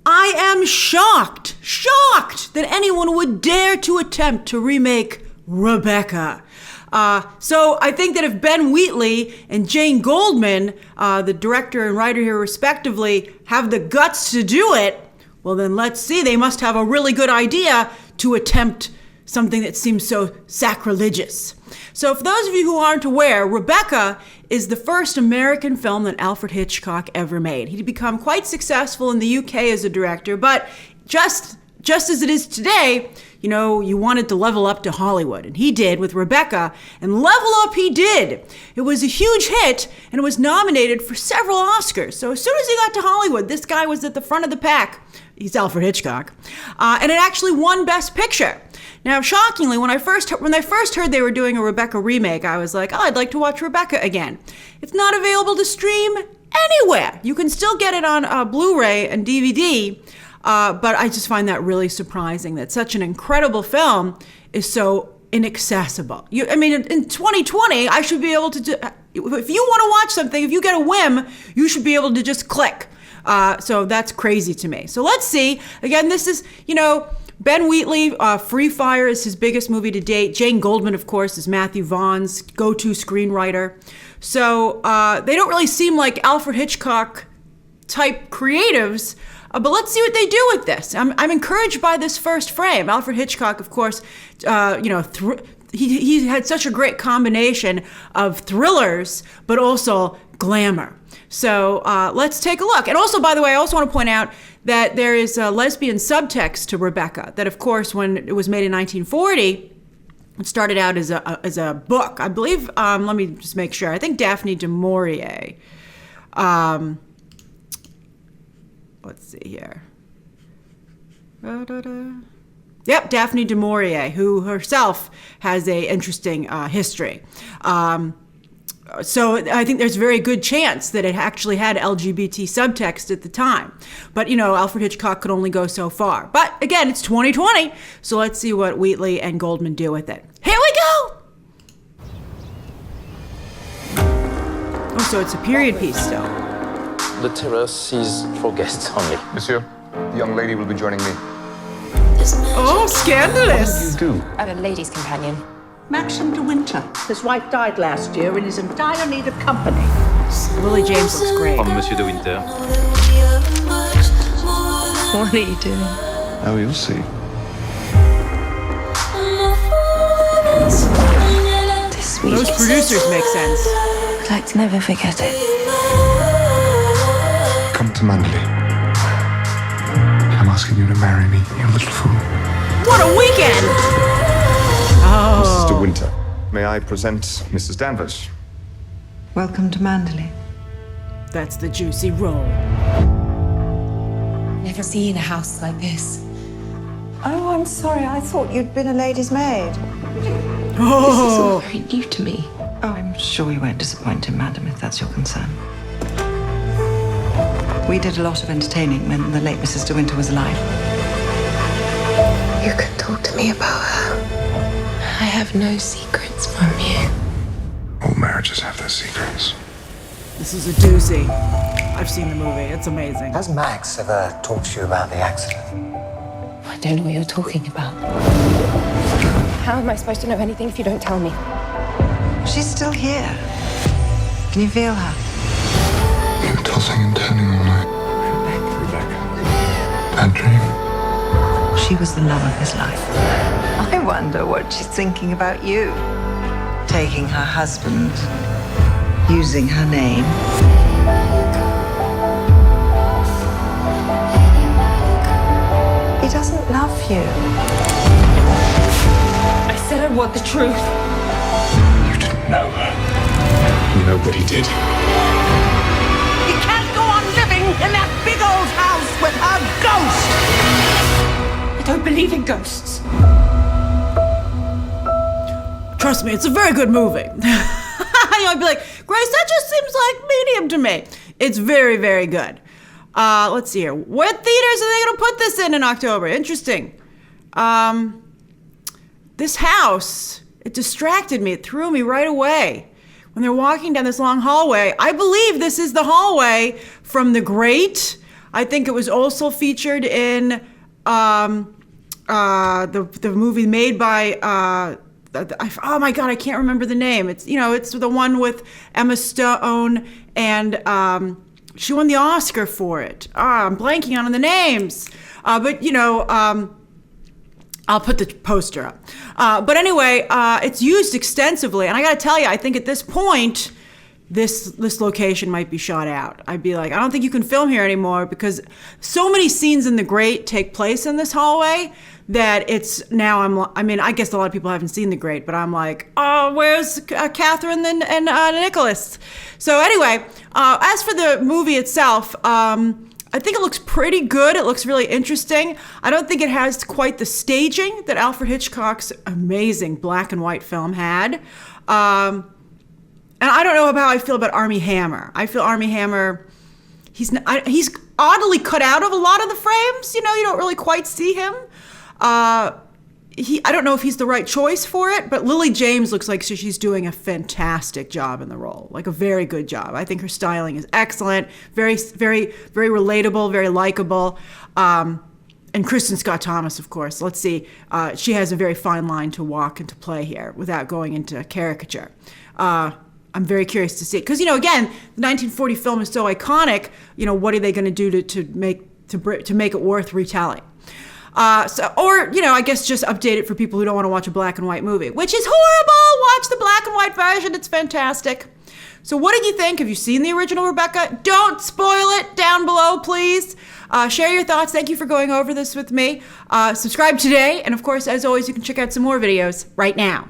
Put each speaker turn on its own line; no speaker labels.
I am shocked that anyone would dare to attempt to remake Rebecca. So I think that if Ben Wheatley and Jane Goldman, the director and writer here respectively, have the guts to do it, well then let's see, they must have a really good idea to attempt something that seems so sacrilegious. So for those of you who aren't aware, Rebecca is the first American film that Alfred Hitchcock ever made. He'd become quite successful in the UK as a director, but just as it is today, you know, you wanted to level up to Hollywood, and he did with Rebecca, and level up he did. It was a huge hit, and it was nominated for several Oscars. So as soon as he got to Hollywood, this guy was at the front of the pack. He's Alfred Hitchcock, and it actually won Best Picture. Now, shockingly, when I first heard they were doing a Rebecca remake, I was like, oh, I'd like to watch Rebecca again. It's not available to stream anywhere. You can still get it on Blu-ray and DVD, but I just find that really surprising that such an incredible film is so inaccessible. In 2020, I should be able to do, if you want to watch something, if you get a whim, you should be able to just click. So that's crazy to me. So let's see. Again, this is, Ben Wheatley, Free Fire is his biggest movie to date. Jane Goldman, of course, is Matthew Vaughn's go-to screenwriter. So they don't really seem like Alfred Hitchcock type creatives, but let's see what they do with this. I'm encouraged by this first frame. Alfred Hitchcock, of course, he had such a great combination of thrillers, but also glamour. So let's take a look. And also, by the way, I also want to point out that there is a lesbian subtext to Rebecca that, of course, when it was made in 1940, it started out as a book. I believe, let me just make sure. I think Daphne du Maurier. Let's see here. Yep, Daphne du Maurier, who herself has a interesting history. So I think there's a very good chance that it actually had LGBT subtext at the time. But, Alfred Hitchcock could only go so far. But again, it's 2020, so let's see what Wheatley and Goldman do with it. Here we go! Oh, so it's a period piece still.
The terrace is for guests only.
Monsieur, the young lady will be joining me.
Oh, scandalous!
What do you do?
I'm a lady's companion.
Maxim de Winter. His wife died last year and is in dire need of company.
Lily James looks great.
I'm Monsieur de Winter.
What are you doing?
Oh, you'll see.
This week.
Those producers make sense.
I'd like to never forget it.
Come to Mandalay. I'm asking you to marry me, you little fool.
What a weekend!
Mrs. De Winter, may I present Mrs. Danvers?
Welcome to Mandalay.
That's the juicy roll.
Never seen a house like this.
Oh, I'm sorry. I thought you'd been a lady's maid.
Oh,
Very new to me.
Oh, I'm sure you won't disappoint him, madam, if that's your concern. We did a lot of entertaining when the late Mrs. De Winter was alive.
You can talk to me about her. I have no secrets from you.
All marriages have their secrets.
this is a doozy. I've seen the movie. It's amazing.
Has Max ever talked to you about the accident?
I don't know what you're talking about. How am I supposed to know anything if you don't tell me?
She's still here. Can you feel her?
You're tossing and turning all night. Rebecca. Bad dream.
She was the love of his life. I wonder what she's thinking about you. Taking her husband, using her name. He doesn't love you.
I said I want the truth.
You didn't know her. You know what he did.
You can't go on living in that big old house with her ghost!
I don't believe in ghosts.
Trust me, it's a very good movie. I'd be like, Grace, that just seems like medium to me. It's very, very good. Let's see here. What theaters are they going to put this in October? Interesting. This house, it distracted me. It threw me right away. When they're walking down this long hallway, I believe this is the hallway from The Great. I think it was also featured in the movie made by oh my God, I can't remember the name. It's it's the one with Emma Stone, and she won the Oscar for it. I'm blanking on the names, but I'll put the poster up. But anyway, it's used extensively, and I got to tell you, I think at this point, this location might be shot out. I'd be like, I don't think you can film here anymore, because so many scenes in The Great take place in this hallway that it's now. I guess a lot of people haven't seen The Great, but I'm like, oh, where's Catherine and Nicholas? So anyway, as for the movie itself, I think it looks pretty good. It looks really interesting. I don't think it has quite the staging that Alfred Hitchcock's amazing black and white film had. And I don't know how I feel about Armie Hammer. I feel Armie Hammer, he's oddly cut out of a lot of the frames. You don't really quite see him. I don't know if he's the right choice for it, but Lily James looks like she's doing a fantastic job in the role, like a very good job. I think her styling is excellent, very, very, very relatable, very likable. And Kristin Scott Thomas, of course. Let's see, she has a very fine line to walk and to play here without going into caricature. I'm very curious to see, because again, the 1940 film is so iconic. What are they going to do to make it worth retelling? I guess just update it for people who don't want to watch a black and white movie, which is horrible. Watch the black and white version. It's fantastic. So what did you think? Have you seen the original Rebecca? Don't spoil it down below, please. Share your thoughts. Thank you for going over this with me. Subscribe today. And of course, as always, you can check out some more videos right now.